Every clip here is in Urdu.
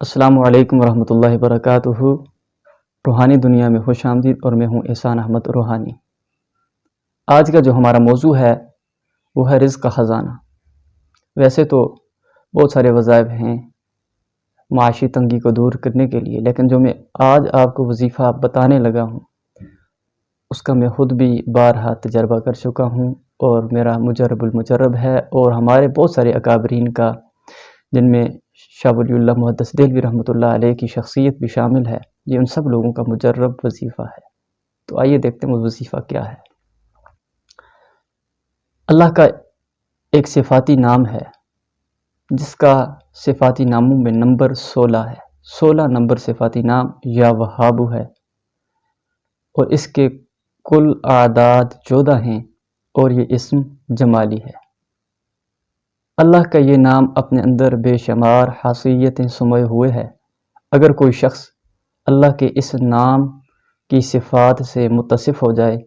السلام علیکم ورحمۃ اللہ وبرکاتہ۔ روحانی دنیا میں خوش آمدید، اور میں ہوں احسان احمد روحانی۔ آج کا جو ہمارا موضوع ہے وہ ہے رزق کا خزانہ۔ ویسے تو بہت سارے وظائف ہیں معاشی تنگی کو دور کرنے کے لیے، لیکن جو میں آج آپ کو وظیفہ بتانے لگا ہوں اس کا میں خود بھی بارہا تجربہ کر چکا ہوں، اور میرا مجرب المجرب ہے، اور ہمارے بہت سارے اکابرین کا، جن میں شاہ ولی اللہ محدث دہلوی رحمۃ اللہ علیہ کی شخصیت بھی شامل ہے، یہ ان سب لوگوں کا مجرب وظیفہ ہے۔ تو آئیے دیکھتے ہیں وہ وظیفہ کیا ہے۔ اللہ کا ایک صفاتی نام ہے جس کا صفاتی ناموں میں نمبر 16 ہے۔ 16 نمبر صفاتی نام یا وہابو ہے، اور اس کے کل اعداد 14 ہیں، اور یہ اسم جمالی ہے۔ اللہ کا یہ نام اپنے اندر بے شمار خاصیتیں سموئے ہوئے ہے۔ اگر کوئی شخص اللہ کے اس نام کی صفات سے متصف ہو جائے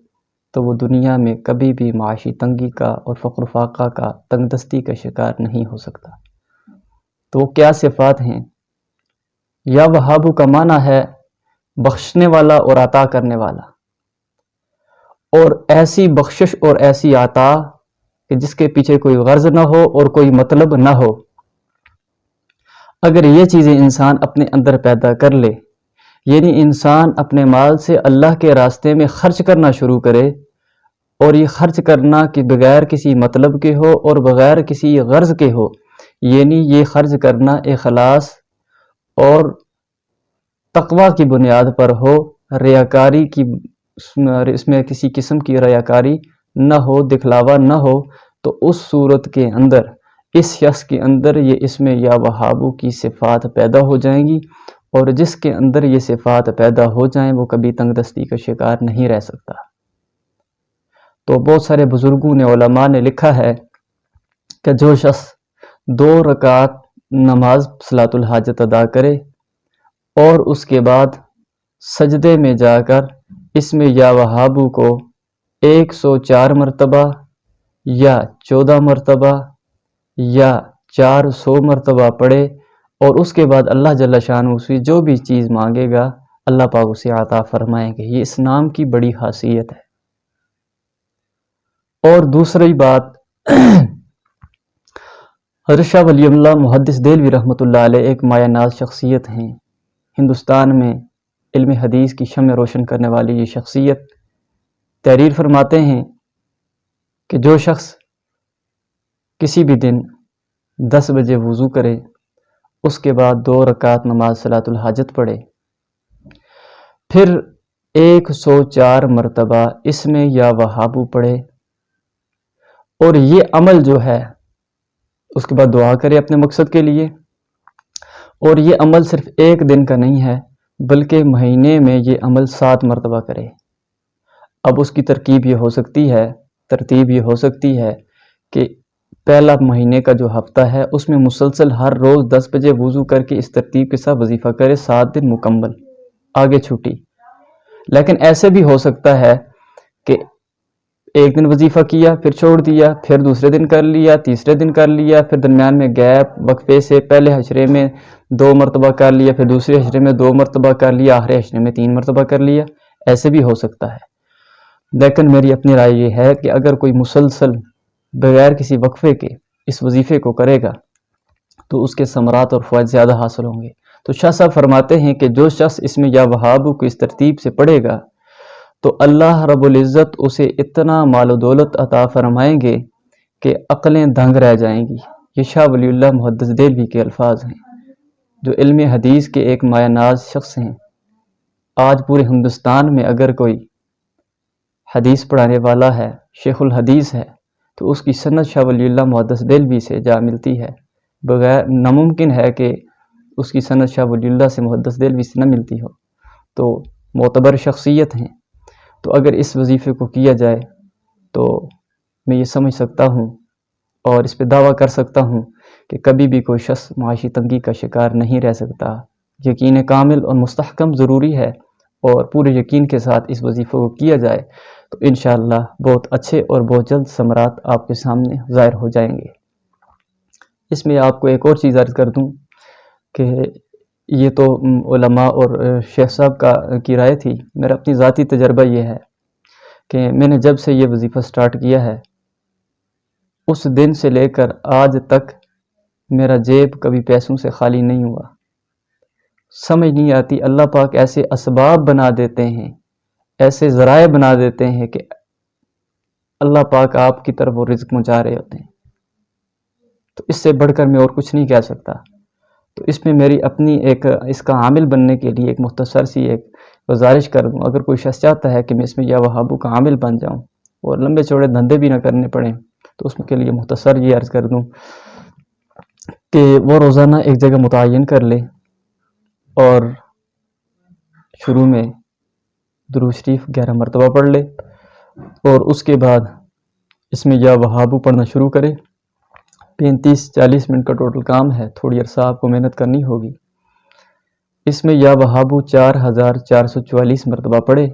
تو وہ دنیا میں کبھی بھی معاشی تنگی کا اور فقر و فاقہ کا، تنگ دستی کا شکار نہیں ہو سکتا۔ تو وہ کیا صفات ہیں؟ یا وہابو کا معنی ہے بخشنے والا اور عطا کرنے والا، اور ایسی بخشش اور ایسی عطا کہ جس کے پیچھے کوئی غرض نہ ہو اور کوئی مطلب نہ ہو۔ اگر یہ چیزیں انسان اپنے اندر پیدا کر لے، یعنی انسان اپنے مال سے اللہ کے راستے میں خرچ کرنا شروع کرے، اور یہ خرچ کرنا کہ بغیر کسی مطلب کے ہو اور بغیر کسی غرض کے ہو، یعنی یہ خرچ کرنا اخلاص اور تقوی کی بنیاد پر ہو، ریاکاری کی اس میں کسی قسم کی ریاکاری نہ ہو، دکھلاوا نہ ہو، تو اس صورت کے اندر اس شخص کے اندر یہ اسم یا وہابو کی صفات پیدا ہو جائیں گی، اور جس کے اندر یہ صفات پیدا ہو جائیں وہ کبھی تنگ دستی کا شکار نہیں رہ سکتا۔ تو بہت سارے بزرگوں نے، علماء نے لکھا ہے کہ جو شخص 2 رکعت نماز صلاۃ الحاجت ادا کرے اور اس کے بعد سجدے میں جا کر اسم یا وہابو کو 104 مرتبہ یا 14 مرتبہ یا 400 مرتبہ پڑھے، اور اس کے بعد اللہ جل شانہ سے جو بھی چیز مانگے گا اللہ پاک اسے عطا فرمائیں گے۔ یہ اس نام کی بڑی خاصیت ہے۔ اور دوسری بات، حضرت شاہ ولی اللہ محدث دہلوی رحمۃ اللہ علیہ ایک مایہ ناز شخصیت ہیں۔ ہندوستان میں علم حدیث کی شمع روشن کرنے والی یہ شخصیت تحریر فرماتے ہیں کہ جو شخص کسی بھی دن 10 بجے وضو کرے، اس کے بعد 2 رکعت نماز صلاۃ الحاجت پڑھے، پھر 104 مرتبہ اسم یا وہابو پڑھے، اور یہ عمل جو ہے اس کے بعد دعا کرے اپنے مقصد کے لیے، اور یہ عمل صرف ایک دن کا نہیں ہے بلکہ مہینے میں یہ عمل 7 مرتبہ کرے۔ اب اس کی ترتیب یہ ہو سکتی ہے کہ پہلا مہینے کا جو ہفتہ ہے اس میں مسلسل ہر روز 10 بجے وضو کر کے اس ترتیب کے ساتھ وظیفہ کرے 7 دن مکمل، آگے چھٹی۔ لیکن ایسے بھی ہو سکتا ہے کہ ایک دن وظیفہ کیا، پھر چھوڑ دیا، پھر دوسرے دن کر لیا، تیسرے دن کر لیا، پھر درمیان میں گیپ وقفے سے پہلے حشرے میں 2 مرتبہ کر لیا، پھر دوسرے حشرے میں 2 مرتبہ کر لیا، آخری حشرے میں 3 مرتبہ کر لیا۔ ایسے بھی ہو سکتا ہے، لیکن میری اپنی رائے یہ ہے کہ اگر کوئی مسلسل بغیر کسی وقفے کے اس وظیفے کو کرے گا تو اس کے ثمرات اور فوائد زیادہ حاصل ہوں گے۔ تو شاہ صاحب فرماتے ہیں کہ جو شخص اس میں یا وہابو کو اس ترتیب سے پڑھے گا تو اللہ رب العزت اسے اتنا مال و دولت عطا فرمائیں گے کہ عقلیں دنگ رہ جائیں گی۔ یہ شاہ ولی اللہ محدث دہلوی کے الفاظ ہیں، جو علم حدیث کے ایک مایہ ناز شخص ہیں۔ آج پورے ہندوستان میں اگر کوئی حدیث پڑھانے والا ہے، شیخ الحدیث ہے، تو اس کی سند شاہ ولی اللہ محدث دہلوی سے جا ملتی ہے، بغیر ناممکن ہے کہ اس کی سند شاہ ولی اللہ سے محدث دہلوی سے نہ ملتی ہو۔ تو معتبر شخصیت ہیں، تو اگر اس وظیفے کو کیا جائے تو میں یہ سمجھ سکتا ہوں اور اس پہ دعویٰ کر سکتا ہوں کہ کبھی بھی کوئی شخص معاشی تنگی کا شکار نہیں رہ سکتا۔ یقین کامل اور مستحکم ضروری ہے، اور پورے یقین کے ساتھ اس وظیفے کو کیا جائے تو انشاءاللہ بہت اچھے اور بہت جلد ثمرات آپ کے سامنے ظاہر ہو جائیں گے۔ اس میں آپ کو ایک اور چیز عرض کر دوں کہ یہ تو علماء اور شیخ صاحب کی رائے تھی. میرا اپنی ذاتی تجربہ یہ ہے کہ میں نے جب سے یہ وظیفہ سٹارٹ کیا ہے اس دن سے لے کر آج تک میرا جیب کبھی پیسوں سے خالی نہیں ہوا. سمجھ نہیں آتی، اللہ پاک ایسے اسباب بنا دیتے ہیں، ایسے ذرائع بنا دیتے ہیں کہ اللہ پاک آپ کی طرف وہ رزق پہنچا رہے ہوتے ہیں. تو اس سے بڑھ کر میں اور کچھ نہیں کہہ سکتا. تو اس میں میری اپنی اس کا عامل بننے کے لیے ایک مختصر سی ایک گزارش کر دوں. اگر کوئی شخص چاہتا ہے کہ میں اس میں یا وہابو کا عامل بن جاؤں اور لمبے چوڑے دھندے بھی نہ کرنے پڑیں، تو اس کے لیے مختصر یہ عرض کر دوں کہ وہ روزانہ ایک جگہ متعین کر لے اور شروع میں درود شریف 11 مرتبہ پڑھ لے، اور اس کے بعد اس میں یا وہابو پڑھنا شروع کرے. 35-40 منٹ کا ٹوٹل کام ہے، تھوڑی عرصہ آپ کو محنت کرنی ہوگی. اس میں یا وہابو 4444 مرتبہ پڑھے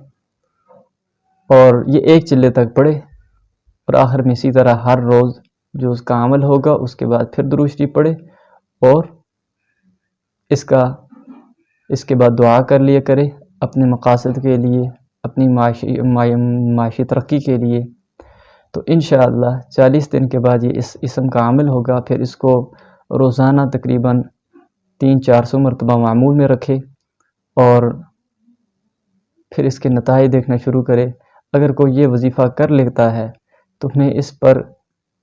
اور یہ ایک چلے تک پڑھے، اور آخر میں اسی طرح ہر روز جو اس کا عمل ہوگا اس کے بعد پھر درود شریف پڑھے، اور اس کے بعد دعا کر لیا کرے اپنے مقاصد کے لیے، اپنی معاشی ترقی کے لیے. تو انشاءاللہ 40 دن کے بعد یہ اس اسم کا عمل ہوگا. پھر اس کو روزانہ تقریباً 300-400 مرتبہ معمول میں رکھے اور پھر اس کے نتائج دیکھنا شروع کرے. اگر کوئی یہ وظیفہ کر لیتا ہے تو میں اس پر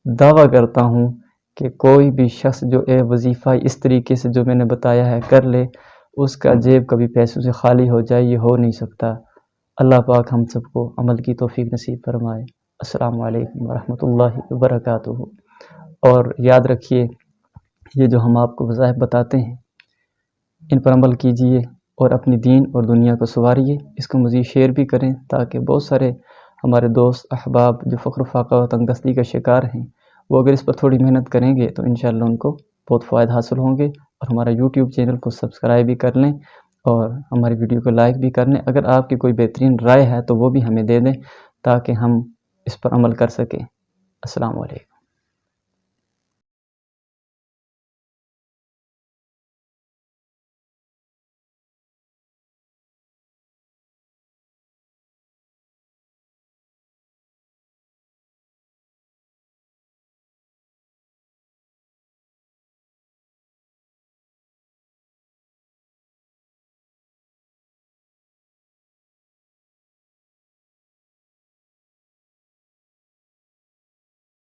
دعویٰ کرتا ہوں کہ کوئی بھی شخص جو وظیفہ اس طریقے سے جو میں نے بتایا ہے کر لے، اس کا جیب کبھی پیسوں سے خالی ہو جائے، یہ ہو نہیں سکتا. اللہ پاک ہم سب کو عمل کی توفیق نصیب فرمائے. السلام علیکم ورحمۃ اللہ وبرکاتہ. اور یاد رکھیے، یہ جو ہم آپ کو وظائف بتاتے ہیں ان پر عمل کیجئے اور اپنی دین اور دنیا کو سنواریے. اس کو مزید شیئر بھی کریں تاکہ بہت سارے ہمارے دوست احباب جو فقر و فاقہ و تنگ دستی کا شکار ہیں، وہ اگر اس پر تھوڑی محنت کریں گے تو انشاءاللہ ان کو بہت فوائد حاصل ہوں گے. اور ہمارا یوٹیوب چینل کو سبسکرائب بھی کر لیں اور ہماری ویڈیو کو لائک بھی کر لیں. اگر آپ کی کوئی بہترین رائے ہے تو وہ بھی ہمیں دے دیں تاکہ ہم اس پر عمل کر سکیں. السلام علیکم.